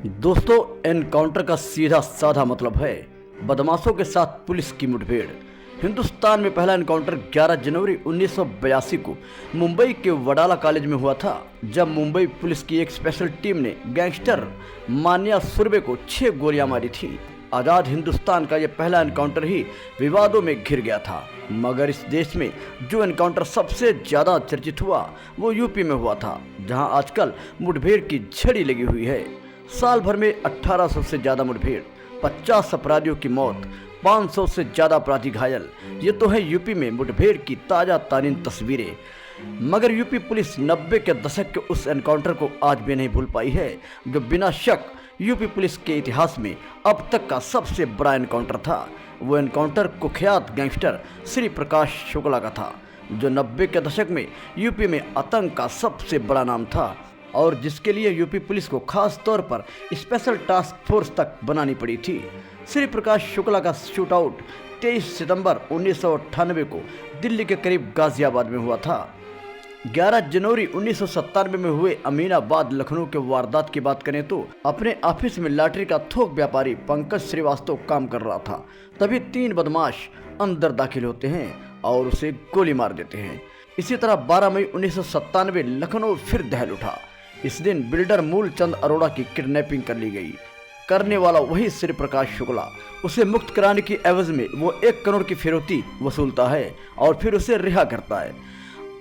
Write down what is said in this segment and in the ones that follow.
दोस्तों, एनकाउंटर का सीधा साधा मतलब है बदमाशों के साथ पुलिस की मुठभेड़। हिंदुस्तान में पहला एनकाउंटर 11 जनवरी 1982 को मुंबई के वडाला कॉलेज में हुआ था, जब मुंबई पुलिस की एक स्पेशल टीम ने गैंगस्टर मान्या सुरभि को 6 गोलियां मारी थी। आज़ाद हिंदुस्तान का यह पहला एनकाउंटर ही विवादों में घिर गया था, मगर इस देश में जो एनकाउंटर सबसे ज़्यादा चर्चित हुआ वो यूपी में हुआ था, जहां आजकल मुठभेड़ की झड़ी लगी हुई है। साल भर में 1800 से ज़्यादा मुठभेड़, 50 अपराधियों की मौत, 500 से ज़्यादा अपराधी घायल। ये तो है यूपी में मुठभेड़ की ताज़ा तारीन तस्वीरें। मगर यूपी पुलिस 90 के दशक के उस एनकाउंटर को आज भी नहीं भूल पाई है, जो बिना शक यूपी पुलिस के इतिहास में अब तक का सबसे बड़ा एनकाउंटर था। वो एनकाउंटर कुख्यात गैंगस्टर श्री प्रकाश शुक्ला का था, जो 90 के दशक में यूपी में आतंक का सबसे बड़ा नाम था और जिसके लिए यूपी पुलिस को खास तौर पर स्पेशल टास्क फोर्स तक बनानी पड़ी थी। श्री प्रकाश शुक्ला का शूटआउट 23 सितंबर 1998 को दिल्ली के करीब गाजियाबाद में हुआ था। 11 जनवरी 1997 में हुए अमीनाबाद लखनऊ के वारदात की बात करें तो अपने ऑफिस में लॉटरी का थोक व्यापारी पंकज श्रीवास्तव काम कर रहा था। तभी 3 बदमाश अंदर दाखिल होते हैं और उसे गोली मार देते हैं। इसी तरह 12 मई 1997 लखनऊ फिर दहल उठा। इस दिन बिल्डर मूलचंद अरोड़ा की किडनैपिंग कर ली गई। करने वाला वही श्री प्रकाश शुक्ला। उसे मुक्त कराने की एवज में वो 1 करोड़ की फिरौती वसूलता है और फिर उसे रिहा करता है।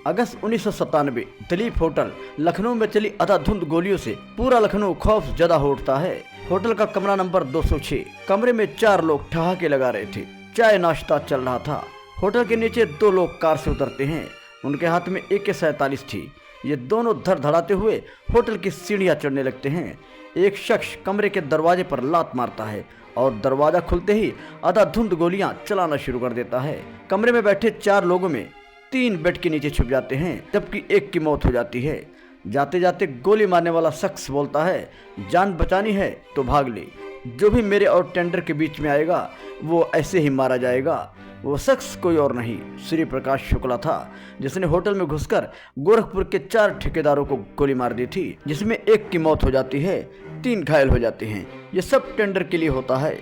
अगस्त 1997 दिलीप होटल लखनऊ में चली अंधाधुंध गोलियों से पूरा लखनऊ खौफ जदा हो उठता है। होटल का कमरा नंबर 206, कमरे में 4 लोग ठहाके लगा रहे थे। चाय नाश्ता चल रहा था। होटल के नीचे 2 लोग कार से उतरते हैं। उनके हाथ में AK-47 थी। ये दोनों धड़धड़ाते हुए होटल की सीढ़ियां चढ़ने लगते हैं। एक शख्स कमरे के दरवाजे पर लात मारता है और दरवाजा खुलते ही अंधाधुंध गोलियां चलाना शुरू कर देता है। कमरे में बैठे 4 लोगों में 3 बेड के नीचे छुप जाते हैं, जबकि एक की मौत हो जाती है। जाते जाते गोली मारने वाला शख्स बोलता है, जान बचानी है तो भाग ले, जो भी मेरे और टेंडर के बीच में आएगा वो ऐसे ही मारा जाएगा। वो शख्स कोई और नहीं श्री प्रकाश शुक्ला था, जिसने होटल में घुसकर गोरखपुर के 4 ठेकेदारों को गोली मार दी थी, जिसमें एक की मौत हो जाती है, 3 घायल हो जाते हैं। ये सब टेंडर के लिए होता है।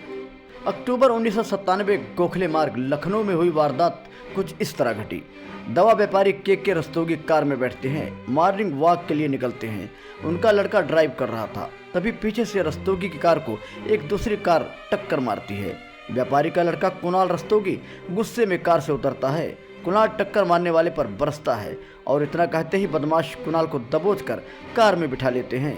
अक्टूबर 1997 गोखले मार्ग लखनऊ में हुई वारदात कुछ इस तरह घटी। दवा व्यापारी के रस्तोगी कार में बैठते हैं, मॉर्निंग वॉक के लिए निकलते हैं। उनका लड़का ड्राइव कर रहा था, तभी पीछे से रस्तोगी की कार को एक दूसरी कार टक्कर मारती है। व्यापारी का लड़का कुणाल रस्तोगी गुस्से में कार से उतरता है। कुणाल टक्कर मारने वाले पर बरसता है और इतना कहते ही बदमाश कुणाल को दबोचकर कार में बिठा लेते हैं।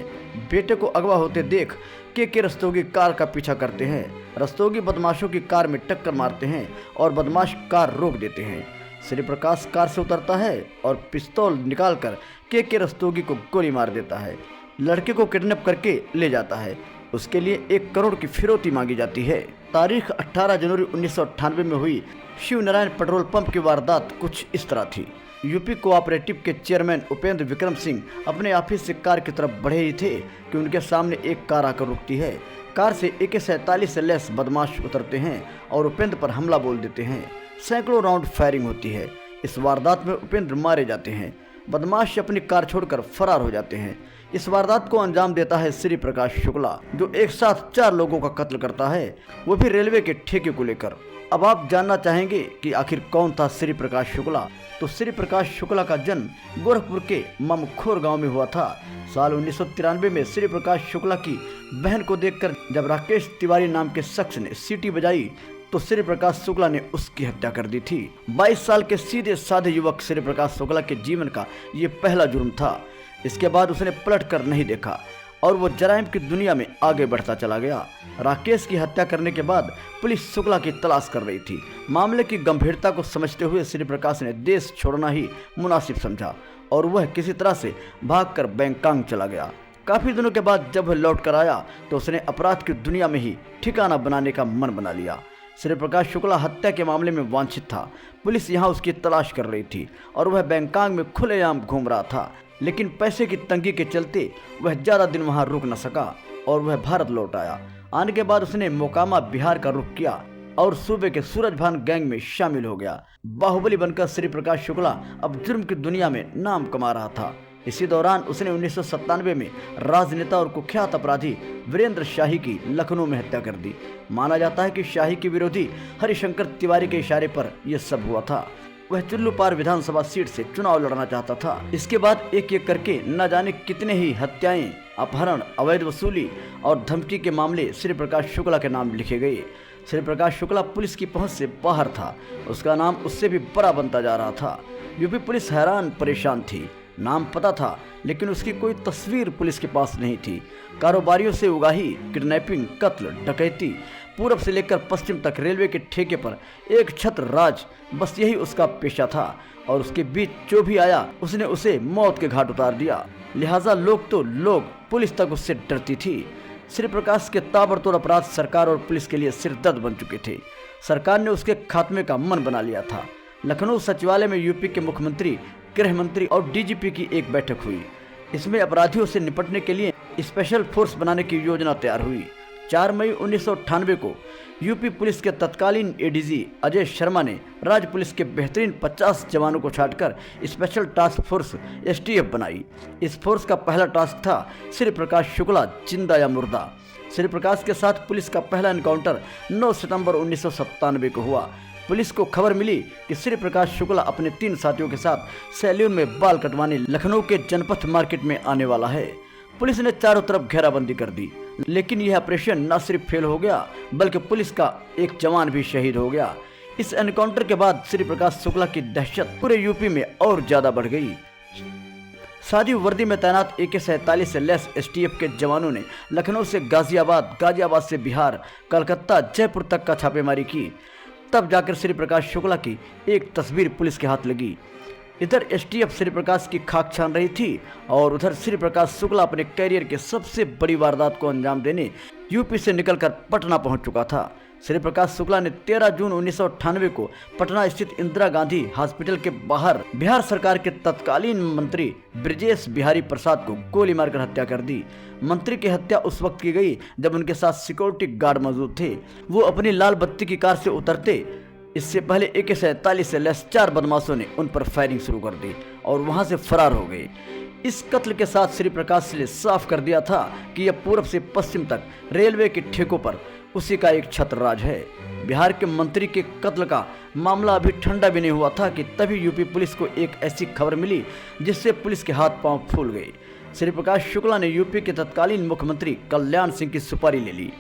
बेटे को अगवा होते देख के रस्तोगी कार का पीछा करते हैं। रस्तोगी बदमाशों की कार में टक्कर मारते हैं और बदमाश कार रोक देते हैं। श्री प्रकाश कार से उतरता है और पिस्तौल निकालकर के रस्तोगी को गोली मार देता है। लड़के को किडनैप करके ले जाता है। उसके लिए 1 करोड़ की फिरौती मांगी जाती है। तारीख 18 जनवरी 1998 में हुई शिव नारायण पेट्रोल पंप की वारदात कुछ इस तरह थी। यूपी कोऑपरेटिव के चेयरमैन उपेंद्र विक्रम सिंह अपने ऑफिस से कार की तरफ बढ़े ही थे कि उनके सामने एक कार आकर रुकती है। कार से AK-47 से लैस बदमाश उतरते हैं और उपेंद्र पर हमला बोल देते हैं। सैकड़ों राउंड फायरिंग होती है। इस वारदात में उपेंद्र मारे जाते हैं। बदमाश अपनी कार छोड़कर फरार हो जाते हैं। इस वारदात को अंजाम देता है श्री प्रकाश शुक्ला, जो एक साथ 4 लोगों का कत्ल करता है, वो भी रेलवे के ठेके को लेकर। अब आप जानना चाहेंगे कि आखिर कौन था श्री प्रकाश शुक्ला? तो श्री प्रकाश शुक्ला का जन्म गोरखपुर के ममखोर गांव में हुआ था। साल 1993 में श्री प्रकाश शुक्ला की बहन को देखकर जब राकेश तिवारी नाम के शख्स ने सीटी बजाई तो श्री प्रकाश शुक्ला ने उसकी हत्या कर दी थी। 22 साल के सीधे साधे युवक श्री प्रकाश शुक्ला के जीवन का ये पहला जुर्म था। इसके बाद उसने पलट कर नहीं देखा और वो जराइम की दुनिया में आगे बढ़ता चला गया। राकेश की हत्या करने के बाद पुलिस शुक्ला की तलाश कर रही थी। मामले की गंभीरता को समझते हुए श्री प्रकाश ने देश छोड़ना ही मुनासिब समझा और वह किसी तरह से भागकर बैंकॉक चला गया। काफ़ी दिनों के बाद जब वह लौट कर आया तो उसने अपराध की दुनिया में ही ठिकाना बनाने का मन बना लिया। श्री प्रकाश शुक्ला हत्या के मामले में वांछित था। पुलिस यहाँ उसकी तलाश कर रही थी और वह बैंकॉक में खुलेआम घूम रहा था, लेकिन पैसे की तंगी के चलते वह ज़्यादा दिन वहाँ रुक न सका और वह भारत लौट आया। आने के बाद उसने मोकामा बिहार का रुख किया और सूबे के सूरजभान गैंग में शामिल हो गया। बाहुबली बनकर श्री प्रकाश शुक्ला अब जुर्म की दुनिया में नाम कमा रहा था। इसी दौरान उसने 1997 में राजनेता और कुख्यात अपराधी वीरेंद्र शाही की लखनऊ में हत्या कर दी। माना जाता है कि शाही के विरोधी हरिशंकर तिवारी के इशारे पर यह सब हुआ था। वह चुल्लू पार विधानसभा सीट से चुनाव लड़ना चाहता था। इसके बाद एक एक करके न जाने कितने ही हत्याएं, अपहरण, अवैध वसूली और धमकी के मामले श्री प्रकाश शुक्ला के नाम लिखे गए। श्री प्रकाश शुक्ला पुलिस की पहुंच से बाहर था। उसका नाम उससे भी बड़ा बनता जा रहा था। यूपी पुलिस हैरान परेशान थी। नाम पता था लेकिन उसकी कोई तस्वीर पुलिस के पास नहीं थी। कारोबारियों से उगाही, किडनैपिंग, कत्ल, डकैती, पूरब से लेकर पश्चिम तक रेलवे के ठेके पर एक छत्र राज, बस यही उसका पेशा था। और उसके बीच जो भी आया उसने उसे मौत के घाट उतार दिया। लिहाजा लोग पुलिस तक उससे डरती थी। श्री प्रकाश के ताबड़तोड़ अपराध सरकार और पुलिस के लिए सिरदर्द बन चुके थे। सरकार ने उसके खात्मे का मन बना लिया था। लखनऊ सचिवालय में यूपी के मुख्यमंत्री, गृह मंत्री और डीजीपी की एक बैठक हुई। इसमें अपराधियों से निपटने के लिए स्पेशल फोर्स बनाने की योजना तैयार हुई। 4 मई 1998 को यूपी पुलिस के तत्कालीन एडीजी अजय शर्मा ने राज्य पुलिस के बेहतरीन 50 जवानों को छांटकर स्पेशल टास्क फोर्स STF बनाई। इस फोर्स का पहला टास्क था श्री प्रकाश शुक्ला जिंदा या मुर्दा। श्री प्रकाश के साथ पुलिस का पहला एनकाउंटर 9 सितंबर 1997 को हुआ। पुलिस को खबर मिली कि श्री प्रकाश शुक्ला अपने 3 साथियों के साथ सैलून में बाल कटवाने लखनऊ के जनपथ मार्केट में आने वाला है। पुलिस ने चारों तरफ घेराबंदी कर दी, लेकिन यह ऑपरेशन न सिर्फ फेल हो गया बल्कि पुलिस का एक जवान भी शहीद हो गया। इस एनकाउंटर के बाद श्री प्रकाश शुक्ला की दहशत पूरे यूपी में और ज्यादा बढ़ गई। सादी वर्दी में तैनात AK-47 से लैस STF के जवानों ने लखनऊ से गाजियाबाद से बिहार, कलकत्ता, जयपुर तक का छापेमारी की। तब जाकर श्री प्रकाश शुक्ला की एक तस्वीर पुलिस के हाथ लगी। इधर STF श्री प्रकाश की खाक छान रही थी और उधर श्री प्रकाश शुक्ला अपने करियर के सबसे बड़ी वारदात को अंजाम देने यूपी से निकलकर पटना पहुंच चुका था। श्री प्रकाश शुक्ला ने 13 जून 1998 को पटना स्थित इंदिरा गांधी हॉस्पिटल के बाहर बिहार सरकार के तत्कालीन मंत्री ब्रजेश बिहारी प्रसाद को गोली मारकर हत्या कर दी। मंत्री की हत्या उस वक्त की गई जब उनके साथ सिक्योरिटी गार्ड मौजूद थे। वो अपनी लाल बत्ती की कार से उतरते इससे पहले AK-47 से लैस 4 बदमाशों ने उन पर फायरिंग शुरू कर दी और वहां से फरार हो गए। इस कत्ल के साथ श्री प्रकाश ने साफ कर दिया था कि यह पूर्व से पश्चिम तक रेलवे के ठेकों पर उसी का एक छत्र राज है। बिहार के मंत्री के कत्ल का मामला अभी ठंडा भी नहीं हुआ था कि तभी यूपी पुलिस को एक ऐसी खबर मिली जिससे पुलिस के हाथ पांव फूल गए। श्री प्रकाश शुक्ला ने यूपी के तत्कालीन मुख्यमंत्री कल्याण सिंह की सुपारी ले ली।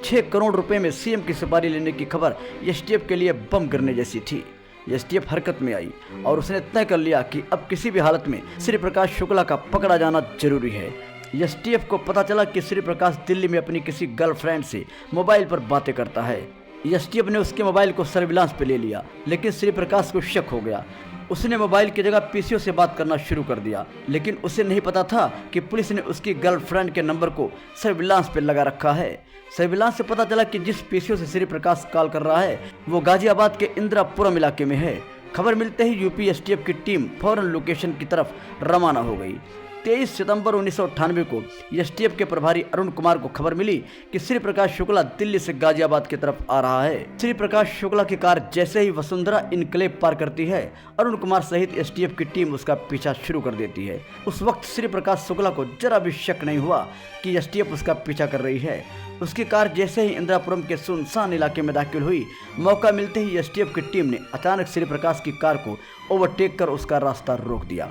6 करोड़ रुपए में CM की सुपारी लेने की खबर STF के लिए बम गिरने जैसी थी। STF हरकत में आई और उसने तय कर लिया कि अब किसी भी हालत में श्री प्रकाश शुक्ला का पकड़ा जाना जरूरी है। STF को पता चला कि श्री प्रकाश दिल्ली में अपनी किसी गर्लफ्रेंड से मोबाइल पर बातें करता है। STF ने उसके मोबाइल को सर्विलांस पे ले लिया, लेकिन श्री प्रकाश को शक हो गया। उसने मोबाइल की जगह PCO से बात करना शुरू कर दिया, लेकिन उसे नहीं पता था कि पुलिस ने उसकी गर्लफ्रेंड के नंबर को सर्विलांस पे लगा रखा है। सर्विलांस से पता चला कि जिस PCO से श्री प्रकाश कॉल कर रहा है वो गाजियाबाद के इंदिरापुरम इलाके में है। खबर मिलते ही यूपी STF की टीम फौरन लोकेशन की तरफ रवाना हो गई। 23 सितंबर 1998 को STF के प्रभारी अरुण कुमार को खबर मिली कि श्री प्रकाश शुक्ला दिल्ली से गाजियाबाद की तरफ आ रहा है। श्री प्रकाश शुक्ला की कार जैसे ही वसुंधरा इनक्लेव पार करती है, अरुण कुमार सहित STF की टीम उसका पीछा शुरू कर देती है। उस वक्त श्री प्रकाश शुक्ला को जरा भी शक नहीं हुआ कि STF उसका पीछा कर रही है। उसकी कार जैसे ही इंदिरापुरम के सुनसान इलाके में दाखिल हुई, मौका मिलते ही STF की टीम ने अचानक श्री प्रकाश की कार को ओवरटेक कर उसका रास्ता रोक दिया।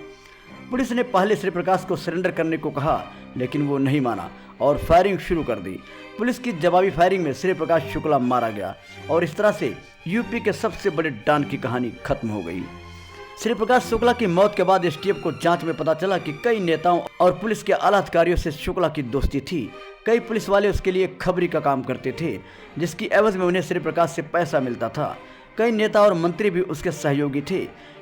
पुलिस ने पहले श्री प्रकाश को सरेंडर करने को कहा, लेकिन वो नहीं माना और फायरिंग शुरू कर दी। पुलिस की जवाबी फायरिंग में श्री प्रकाश शुक्ला मारा गया और इस तरह से यूपी के सबसे बड़े डॉन की कहानी खत्म हो गई। श्री प्रकाश शुक्ला की मौत के बाद STF को जांच में पता चला कि कई नेताओं और पुलिस के आला अधिकारियों से शुक्ला की दोस्ती थी। कई पुलिस वाले उसके लिए खबरी का काम करते थे, जिसकी एवज में उन्हें श्री प्रकाश से पैसा मिलता था। कई नेता और मंत्री भी उसके सहयोगी थे।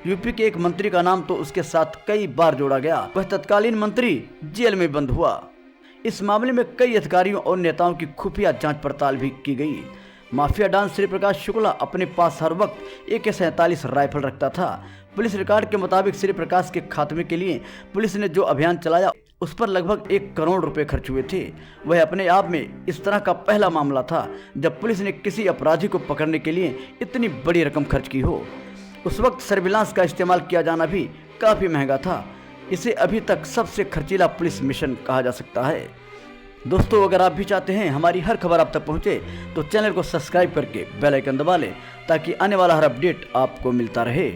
यूपी के एक मंत्री का नाम तो उसके साथ कई बार जोड़ा गया। वह तत्कालीन मंत्री जेल में बंद हुआ। इस मामले में कई अधिकारियों और नेताओं की खुफिया जांच पड़ताल भी की गई। माफिया डॉन श्री प्रकाश शुक्ला अपने पास हर वक्त AK-47 राइफल रखता था। पुलिस रिकॉर्ड के मुताबिक श्री प्रकाश के खात्मे के लिए पुलिस ने जो अभियान चलाया उस पर लगभग 1 करोड़ रुपए खर्च हुए थे। वह अपने आप में इस तरह का पहला मामला था जब पुलिस ने किसी अपराधी को पकड़ने के लिए इतनी बड़ी रकम खर्च की हो। उस वक्त सर्विलांस का इस्तेमाल किया जाना भी काफ़ी महंगा था। इसे अभी तक सबसे खर्चीला पुलिस मिशन कहा जा सकता है। दोस्तों, अगर आप भी चाहते हैं हमारी हर खबर आप तक पहुंचे तो चैनल को सब्सक्राइब करके बेल आइकन दबा लें ताकि आने वाला हर अपडेट आपको मिलता रहे।